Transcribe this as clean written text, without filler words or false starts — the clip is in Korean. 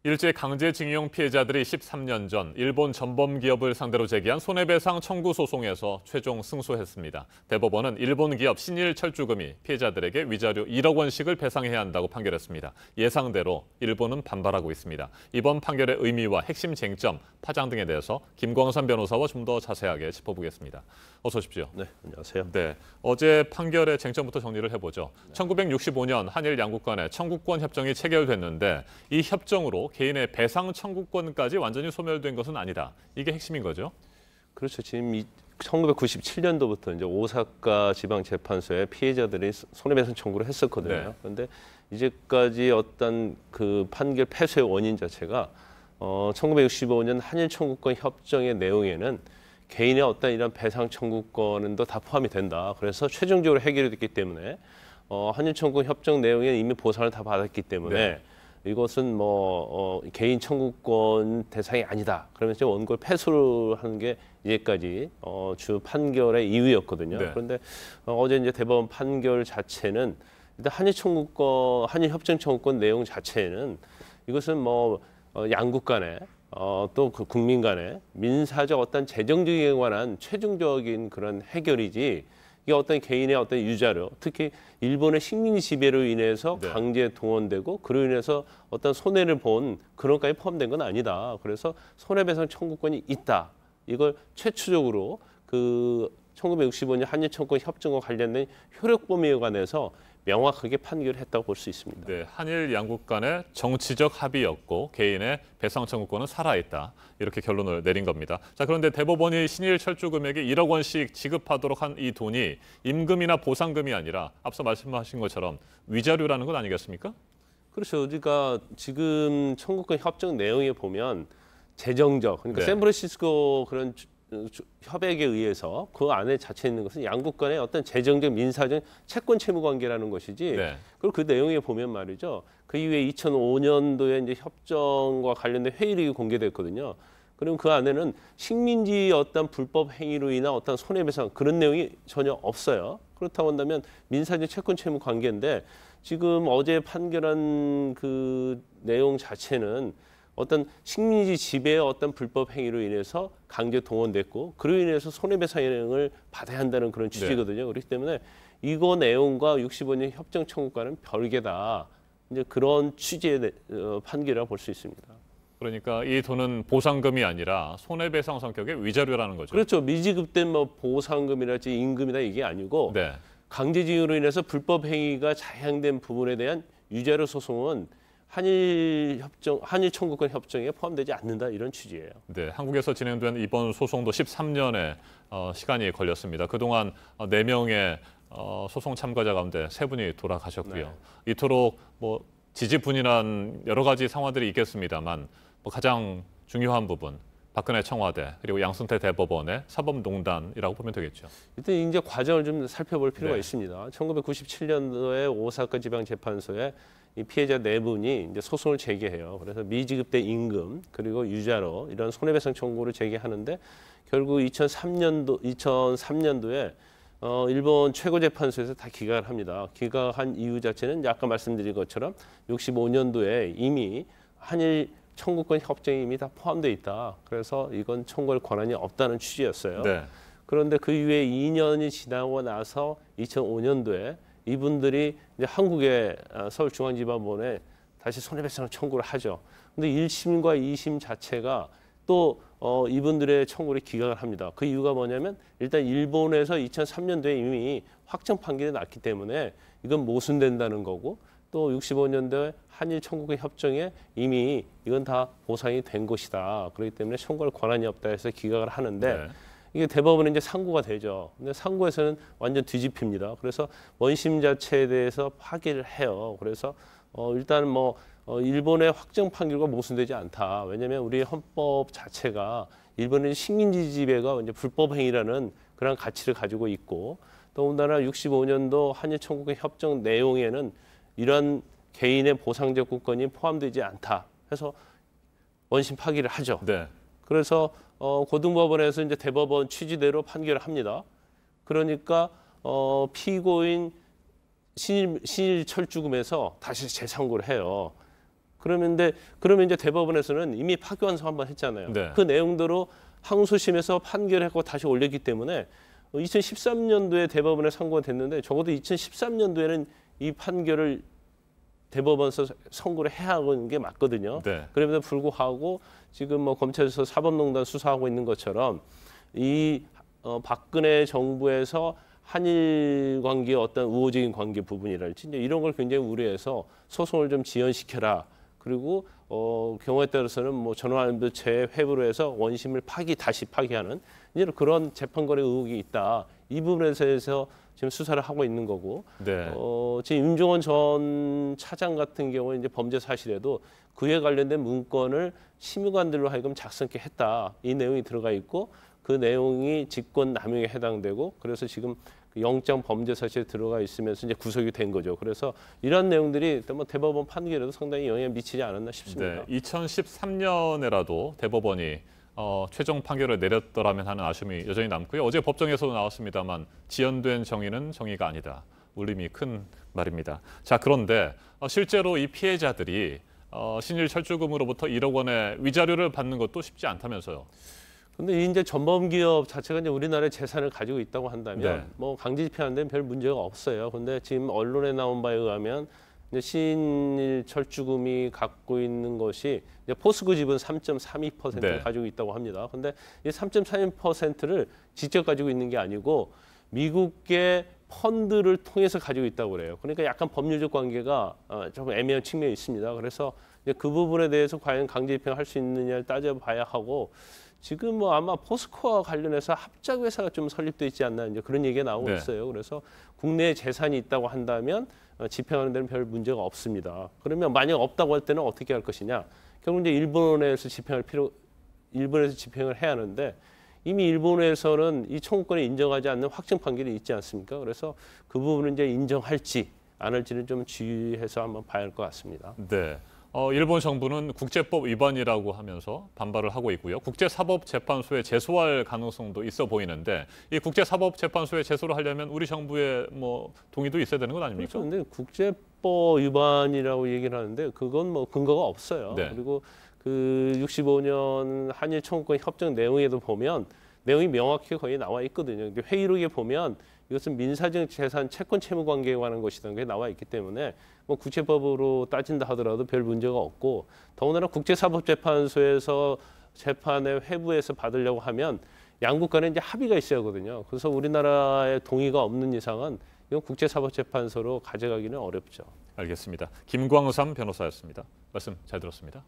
일제 강제징용 피해자들이 13년 전 일본 전범 기업을 상대로 제기한 손해배상 청구 소송에서 최종 승소했습니다. 대법원은 일본 기업 신일철주금이 피해자들에게 위자료 1억 원씩을 배상해야 한다고 판결했습니다. 예상대로 일본은 반발하고 있습니다. 이번 판결의 의미와 핵심 쟁점, 파장 등에 대해서 김광선 변호사와 좀 더 자세하게 짚어보겠습니다. 어서 오십시오. 네, 안녕하세요. 네, 어제 판결의 쟁점부터 정리를 해보죠. 1965년 한일 양국 간의 청구권 협정이 체결됐는데 이 협정으로 개인의 배상 청구권까지 완전히 소멸된 것은 아니다. 이게 핵심인 거죠? 그렇죠. 지금 1997년도부터 이제 오사카 지방재판소에 피해자들이 손해배상 청구를 했었거든요. 네. 그런데 이제까지 어떤 그 판결 패소의 원인 자체가 1965년 한일 청구권 협정의 내용에는 개인의 어떤 이런 배상 청구권은 다 포함이 된다. 그래서 최종적으로 해결이 됐기 때문에 한일 청구권 협정 내용에 이미 보상을 다 받았기 때문에 네. 이것은 개인 청구권 대상이 아니다. 그러면서 원고를 패소를 하는 게 이제까지 주 판결의 이유였거든요. 네. 그런데 어제 이제 대법원 판결 자체는 일단 한일 협정 청구권 내용 자체는 이것은 양국 간에 또 그 국민 간에 민사적 어떤 재정적에 관한 최종적인 그런 해결이지 이게 어떤 개인의 어떤 유자료, 특히 일본의 식민지 지배로 인해서 네. 강제 동원되고 그로 인해서 어떤 손해를 본 그런 것까지 포함된 건 아니다. 그래서 손해배상 청구권이 있다. 이걸 최초적으로 그 1965년 한일 청구권 협정과 관련된 효력 범위에 관해서 명확하게 판결했다고 볼 수 있습니다. 네, 한일 양국 간의 정치적 합의였고 개인의 배상 청구권은 살아있다. 이렇게 결론을 내린 겁니다. 자, 그런데 대법원이 신일철주금에게 1억 원씩 지급하도록 한 이 돈이 임금이나 보상금이 아니라 앞서 말씀하신 것처럼 위자료라는 것 아니겠습니까? 그렇죠. 그러니까 지금 청구권 협정 내용에 보면 재정적, 그러니까 네. 샌프란시스코 그런 협약에 의해서 그 안에 자체에 있는 것은 양국 간의 어떤 재정적, 민사적 채권 채무 관계라는 것이지. 네. 그리고 그 내용에 보면 말이죠. 그 이후에 2005년도에 이제 협정과 관련된 회의록이 공개됐거든요. 그럼 그 안에는 식민지 어떤 불법 행위로 인한 어떤 손해배상 그런 내용이 전혀 없어요. 그렇다고 한다면 민사적 채권 채무 관계인데 지금 어제 판결한 그 내용 자체는 어떤 식민지 지배의 어떤 불법 행위로 인해서 강제 동원됐고 그로 인해서 손해배상을 받아야 한다는 그런 취지거든요. 그렇기 때문에 이거 내용과 65년 협정 청구과는 별개다. 이제 그런 취지의 판결이라고 볼 수 있습니다. 그러니까 이 돈은 보상금이 아니라 손해배상 성격의 위자료라는 거죠. 그렇죠. 미지급된 보상금이랄지 임금이다 이게 아니고 네. 강제징용으로 인해서 불법 행위가 자행된 부분에 대한 유자료 소송은 한일 청구권 협정에 포함되지 않는다 이런 취지예요. 네, 한국에서 진행된 이번 소송도 13년의 시간이 걸렸습니다. 그동안 4명의 소송 참가자 가운데 3분이 돌아가셨고요. 네. 이토록 지지분이란 여러 가지 상황들이 있겠습니다만 가장 중요한 부분, 박근혜 청와대 그리고 양승태 대법원의 사법농단이라고 보면 되겠죠. 일단 이제 과정을 좀 살펴볼 필요가 네. 있습니다. 1997년도에 오사카 지방재판소에 이 피해자 4분이 이제 소송을 제기해요. 그래서 미지급된 임금 그리고 유자료 이런 손해배상 청구를 제기하는데 결국 2003년도에 일본 최고재판소에서 다 기각을 합니다. 기각한 이유 자체는 아까 말씀드린 것처럼 65년도에 이미 한일 청구권 협정이 이미 다 포함되어 있다. 그래서 이건 청구할 권한이 없다는 취지였어요. 네. 그런데 그 이후에 2년이 지나고 나서 2005년도에 이분들이 이제 한국의 서울중앙지방법원에 다시 손해배상 청구를 하죠. 근데 1심과 2심 자체가 또 이분들의 청구를 기각을 합니다. 그 이유가 뭐냐면 일단 일본에서 2003년도에 이미 확정 판결이 났기 때문에 이건 모순된다는 거고 또 65년도에 한일 청구권 협정에 이미 이건 다 보상이 된 것이다. 그렇기 때문에 청구할 권한이 없다 해서 기각을 하는데 네. 이게 대법원에 이제 상고가 되죠. 근데 상고에서는 완전 뒤집힙니다. 그래서 원심 자체에 대해서 파기를 해요. 그래서 일단 일본의 확정 판결과 모순되지 않다. 왜냐하면 우리 헌법 자체가 일본의 식민지 지배가 이제 불법 행위라는 그런 가치를 가지고 있고 더군다나 65년도 한일 청구권 협정 내용에는 이런 개인의 보상적 구권이 포함되지 않다. 해서 원심 파기를 하죠. 네. 그래서 고등법원에서 이제 대법원 취지대로 판결을 합니다. 그러니까 피고인 신일철주금에서 다시 재상고를 해요. 그러면 이제 대법원에서는 이미 파기환송 한번 했잖아요. 네. 그 내용대로 항소심에서 판결했고 다시 올렸기 때문에 2013년도에 대법원에 선고가 됐는데 적어도 2013년도에는 이 판결을 대법원에서 선고를 해야 하는 게 맞거든요. 네. 그럼에도 불구하고 지금 뭐 검찰에서 사법농단 수사하고 있는 것처럼 이 박근혜 정부에서 한일 관계의 어떤 우호적인 관계 부분이랄지 이제 이런 걸 굉장히 우려해서 소송을 좀 지연시켜라. 그리고 경우에 따라서는 뭐 전환반도체 회부로 해서 원심을 다시 파기하는 이런 그런 재판거래 의혹이 있다. 이 부분에 대해서 지금 수사를 하고 있는 거고, 네. 지금 임종원 전 차장 같은 경우에 이제 범죄 사실에도 그에 관련된 문건을 심의관들로 하여금 작성케 했다. 이 내용이 들어가 있고 그 내용이 직권 남용에 해당되고 그래서 지금 영장 범죄 사실에 들어가 있으면서 이제 구속이 된 거죠. 그래서 이런 내용들이 뭐 대법원 판결에도 상당히 영향을 미치지 않았나 싶습니다. 네. 2013년에라도 대법원이 최종 판결을 내렸더라면 하는 아쉬움이 여전히 남고요. 어제 법정에서도 나왔습니다만 지연된 정의는 정의가 아니다. 울림이 큰 말입니다. 자, 그런데 실제로 이 피해자들이 신일 철주금으로부터 1억 원의 위자료를 받는 것도 쉽지 않다면서요. 근데 이제 전범기업 자체가 이제 우리나라의 재산을 가지고 있다고 한다면 네. 뭐 강제 집행하는 데는 별 문제가 없어요. 근데 지금 언론에 나온 바에 의하면 이제 신일철주금이 갖고 있는 것이 이제 포스코 지분 3.32%를 네. 가지고 있다고 합니다. 근데 이 3.32%를 직접 가지고 있는 게 아니고 미국의 펀드를 통해서 가지고 있다고 그래요. 그러니까 약간 법률적 관계가 좀 애매한 측면이 있습니다. 그래서 이제 그 부분에 대해서 과연 강제 집행할 수 있느냐를 따져봐야 하고 지금 뭐 아마 포스코와 관련해서 합작 회사가 좀 설립돼 있지 않나 이제 그런 얘기가 나오고 네. 있어요. 그래서 국내에 재산이 있다고 한다면 집행하는 데는 별 문제가 없습니다. 그러면 만약 없다고 할 때는 어떻게 할 것이냐? 결국 이제 일본에서 집행을 해야 하는데 이미 일본에서는 이 청구권을 인정하지 않는 확정 판결이 있지 않습니까? 그래서 그 부분은 이제 인정할지 안 할지는 좀 주의해서 한번 봐야 할 것 같습니다. 네. 일본 정부는 국제법 위반이라고 하면서 반발을 하고 있고요. 국제사법재판소에 제소할 가능성도 있어 보이는데 이 국제사법재판소에 제소를 하려면 우리 정부의 뭐 동의도 있어야 되는 건 아닙니까? 그런데 국제법 위반이라고 얘기를 하는데 그건 뭐 근거가 없어요. 네. 그리고 그 65년 한일 청구권 협정 내용에도 보면 내용이 명확히 거의 나와 있거든요. 회의록에 보면 이것은 민사적 재산 채권 채무 관계에 관한 것이라는 게 나와 있기 때문에 뭐 국제법으로 따진다 하더라도 별 문제가 없고 더군다나 국제사법재판소에서 재판의 회부에서 받으려고 하면 양국 간에 이제 합의가 있어야 하거든요. 그래서 우리나라의 동의가 없는 이상은 이건 국제사법재판소로 가져가기는 어렵죠. 알겠습니다. 김광삼 변호사였습니다. 말씀 잘 들었습니다.